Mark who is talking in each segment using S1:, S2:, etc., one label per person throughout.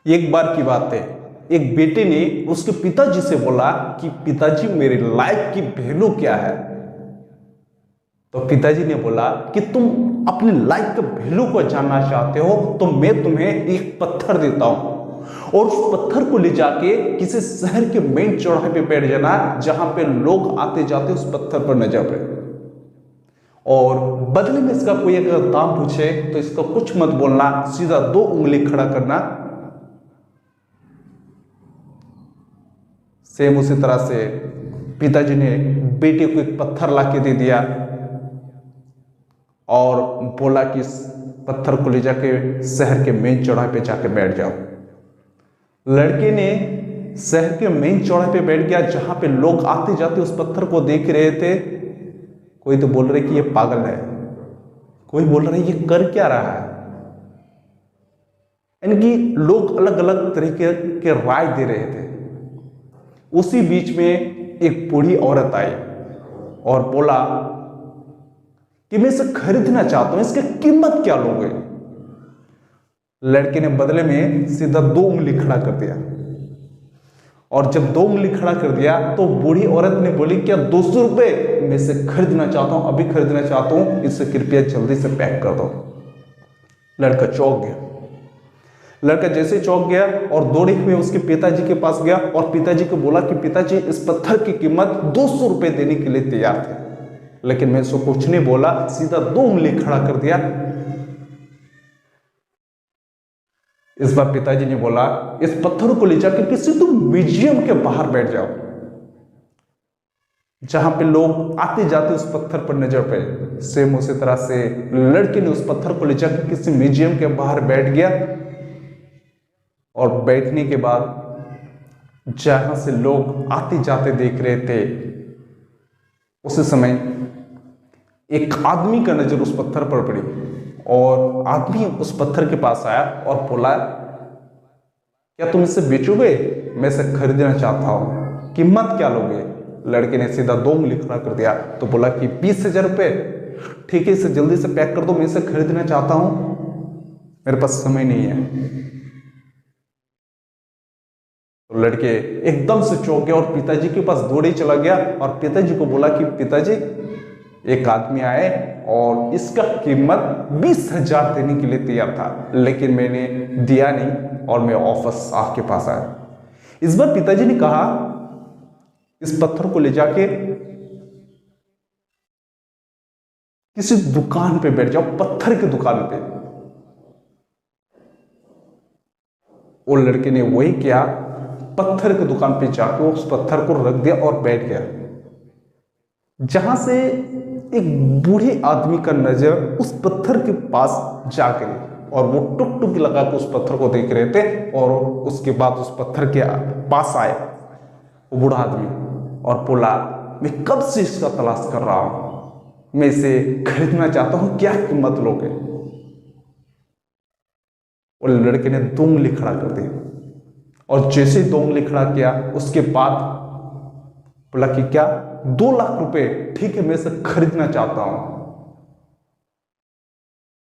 S1: एक बार की बात है, एक बेटे ने उसके पिताजी से बोला कि पिताजी मेरे लाइफ की वैल्यू क्या है। तो पिताजी ने बोला कि तुम अपनी लाइफ के वैल्यू को जानना चाहते हो तो मैं तुम्हें एक पत्थर देता हूं और उस पत्थर को ले जाके किसी शहर के मेन चौराहे पे बैठ जाना जहां पे लोग आते जाते उस पत्थर पर नजर पड़े, और बदले में इसका कोई अगर दाम पूछे तो इसका कुछ मत बोलना, सीधा 2 उंगली खड़ा करना। सेम उसी तरह से पिताजी ने बेटे को एक पत्थर लाके दे दिया और बोला कि इस पत्थर को ले जाके शहर के मेन चौराहे पे जाके बैठ जाओ। लड़के ने शहर के मेन चौराहे पे बैठ गया जहां पे लोग आते जाते उस पत्थर को देख रहे थे। कोई तो बोल रहे कि ये पागल है, कोई बोल रहे ये कर क्या रहा है। इनकी लोग अलग अलग तरीके के राय दे रहे थे। उसी बीच में एक बूढ़ी औरत आई और बोला कि मैं इसे खरीदना चाहता हूं, इसकी कीमत क्या लोगे। लड़के ने बदले में सीधा 2 उंगली खड़ा कर दिया, और जब 2 उंगली खड़ा कर दिया तो बूढ़ी औरत ने बोली क्या 200 रुपए, मैं इसे खरीदना चाहता हूं, अभी खरीदना चाहता हूं, इसे कृपया जल्दी से पैक कर दो। लड़का चौंक गया। लड़का जैसे चौंक गया और दौड़े हुए उसके पिताजी के पास गया और पिताजी को बोला कि पिताजी इस पत्थर की कीमत 200 रुपए देने के लिए तैयार थे, लेकिन मैं इसको कुछ नहीं बोला, सीधा 2 उंगली खड़ा कर दिया। इस बार पिताजी ने बोला इस पत्थर को ले जाकर किसी तुम म्यूजियम के बाहर बैठ जाओ जहां पे लोग आते जाते उस पत्थर पर नजर पड़े। सेम उसी तरह से लड़के ने उस पत्थर को ले जाकर किसी म्यूजियम के बाहर बैठ गया, और बैठने के बाद जहां से लोग आते जाते देख रहे थे उसी समय एक आदमी का नजर उस पत्थर पर पड़ी, और आदमी उस पत्थर के पास आया और बोला क्या तुम इसे बेचोगे, मैं इसे खरीदना चाहता हूं, कीमत क्या लोगे। लड़के ने सीधा 2 उंगली खड़ा कर दिया तो बोला कि 20,000 रुपये। ठीक है, इसे जल्दी से पैक कर दो, मैं इसे खरीदना चाहता हूं, मेरे पास समय नहीं है। तो लड़के एकदम से चौंक गया और पिताजी के पास दौड़े चला गया और पिताजी को बोला कि पिताजी एक आदमी आए और इसका कीमत 20,000 देने के लिए तैयार था, लेकिन मैंने दिया नहीं और मैं वापस आपके पास आया। इस बार पिताजी ने कहा इस पत्थर को ले जाके किसी दुकान पे बैठ जाओ, पत्थर की दुकान पे। वो लड़के ने वही किया, पत्थर की दुकान पे जाकर उस पत्थर को रख दिया और बैठ गया, जहां से एक बूढ़े आदमी का नजर उस पत्थर के पास जा गई और वो टुक लगा के उस पत्थर को देख रहे थे। और उसके बाद उस पत्थर के पास आए वो बूढ़ा आदमी और बोला मैं कब से इसका तलाश कर रहा हूं, मैं इसे खरीदना चाहता हूं, क्या कीमत लोगे। और लड़के ने 2 उंगली खड़ा कर दी, और जैसे 2 उंगली खड़ा किया उसके बाद बोला कि क्या 2 लाख रुपए, ठीक है मैं इसे खरीदना चाहता हूं।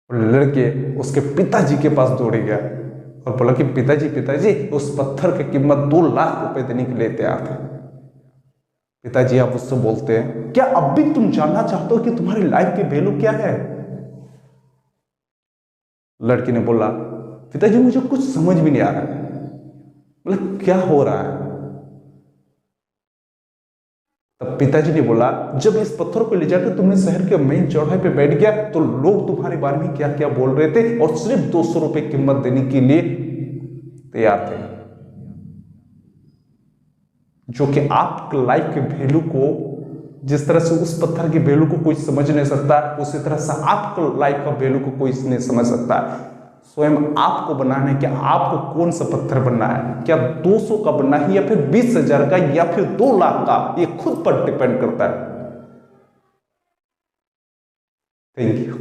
S1: और लड़के उसके पिताजी के पास दौड़े गया और बोला कि पिताजी पिताजी उस पत्थर की कीमत 2 लाख रुपए देने के लिए तैयार थे। पिताजी आप उससे बोलते हैं क्या अब भी तुम जानना चाहते हो कि तुम्हारी लाइफ की वैल्यू क्या है। लड़की ने बोला पिताजी मुझे कुछ समझ भी नहीं आ रहा है, मतलब क्या हो रहा है। तब पिताजी ने बोला जब इस पत्थर को ले जाकर तुमने शहर के मेन चौराहे पे बैठ गया तो लोग तुम्हारे बारे में क्या क्या बोल रहे थे और सिर्फ 200 रुपए कीमत देने के लिए तैयार थे, जो कि आपकी लाइफ के वैल्यू को, जिस तरह से उस पत्थर की वैल्यू को कोई समझ नहीं सकता उसी तरह से आपको लाइफ का वैल्यू को कोई नहीं समझ सकता। स्वयं आपको बनाना है कि आपको कौन सा पत्थर बनना है, क्या 200 का बनना है या फिर 20,000 का या फिर 2 लाख का, ये खुद पर डिपेंड करता है। Thank you.